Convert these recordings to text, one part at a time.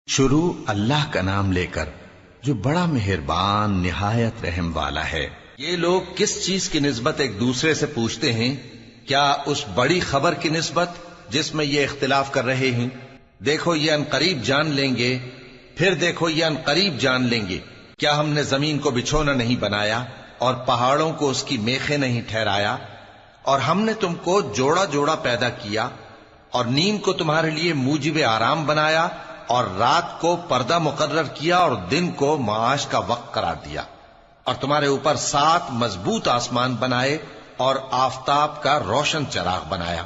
شروع اللہ کا نام لے کر جو بڑا مہربان نہایت رحم والا ہے۔ یہ لوگ کس چیز کی نسبت ایک دوسرے سے پوچھتے ہیں؟ کیا اس بڑی خبر کی نسبت جس میں یہ اختلاف کر رہے ہیں؟ دیکھو یہ عنقریب جان لیں گے، پھر دیکھو یہ عنقریب جان لیں گے۔ کیا ہم نے زمین کو بچھونا نہیں بنایا اور پہاڑوں کو اس کی میخیں نہیں ٹھہرایا؟ اور ہم نے تم کو جوڑا جوڑا پیدا کیا اور نیند کو تمہارے لیے موجب آرام بنایا اور رات کو پردہ مقرر کیا اور دن کو معاش کا وقت قرار دیا، اور تمہارے اوپر 7 مضبوط آسمان بنائے اور آفتاب کا روشن چراغ بنایا،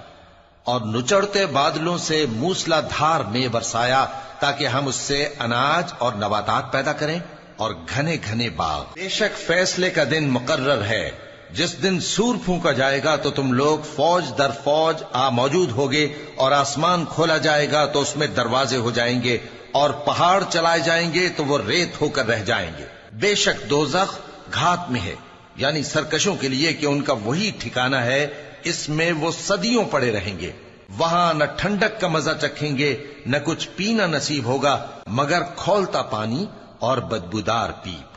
اور نچڑتے بادلوں سے موسلا دھار میں برسایا تاکہ ہم اس سے اناج اور نباتات پیدا کریں اور گھنے گھنے باغ۔ بے شک فیصلے کا دن مقرر ہے، جس دن سور پھونکا جائے گا تو تم لوگ فوج در فوج موجود ہوگے، اور آسمان کھولا جائے گا تو اس میں دروازے ہو جائیں گے، اور پہاڑ چلائے جائیں گے تو وہ ریت ہو کر رہ جائیں گے۔ بے شک دوزخ گھات میں ہے، یعنی سرکشوں کے لیے کہ ان کا وہی ٹھکانہ ہے، اس میں وہ صدیوں پڑے رہیں گے۔ وہاں نہ ٹھنڈک کا مزہ چکھیں گے، نہ کچھ پینا نصیب ہوگا مگر کھولتا پانی اور بدبودار پیپ۔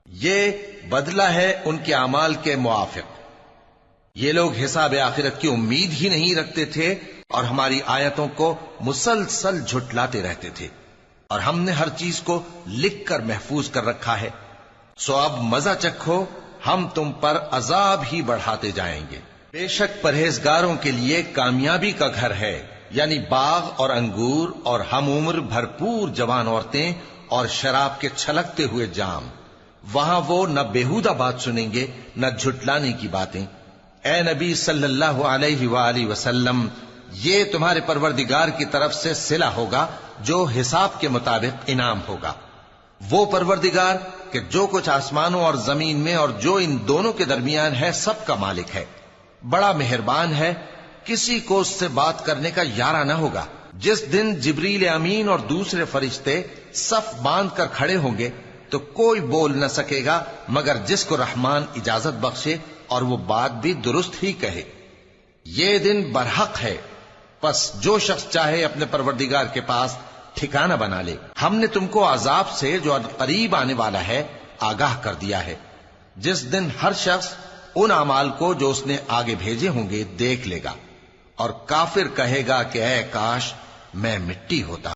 یہ بدلہ ہے ان کے اعمال کے موافق۔ یہ لوگ حساب آخرت کی امید ہی نہیں رکھتے تھے اور ہماری آیتوں کو مسلسل جھٹلاتے رہتے تھے، اور ہم نے ہر چیز کو لکھ کر محفوظ کر رکھا ہے۔ سو اب مزہ چکھو، ہم تم پر عذاب ہی بڑھاتے جائیں گے۔ بے شک پرہیزگاروں کے لیے کامیابی کا گھر ہے، یعنی باغ اور انگور اور ہم عمر بھرپور جوان عورتیں اور شراب کے چھلکتے ہوئے جام۔ وہاں وہ نہ بیہودہ بات سنیں گے نہ جھٹلانے کی باتیں۔ اے نبی صلی اللہ علیہ وآلہ وسلم، یہ تمہارے پروردگار کی طرف سے صلہ ہوگا جو حساب کے مطابق انعام ہوگا۔ وہ پروردگار کہ جو کچھ آسمانوں اور زمین میں اور جو ان دونوں کے درمیان ہے سب کا مالک ہے، بڑا مہربان ہے، کسی کو اس سے بات کرنے کا یارہ نہ ہوگا۔ جس دن جبریل امین اور دوسرے فرشتے صف باندھ کر کھڑے ہوں گے تو کوئی بول نہ سکے گا مگر جس کو رحمان اجازت بخشے اور وہ بات بھی درست ہی کہے۔ یہ دن برحق ہے، پس جو شخص چاہے اپنے پروردگار کے پاس ٹھکانہ بنا لے۔ ہم نے تم کو عذاب سے جو قریب آنے والا ہے آگاہ کر دیا ہے، جس دن ہر شخص ان اعمال کو جو اس نے آگے بھیجے ہوں گے دیکھ لے گا، اور کافر کہے گا کہ اے کاش میں مٹی ہوتا۔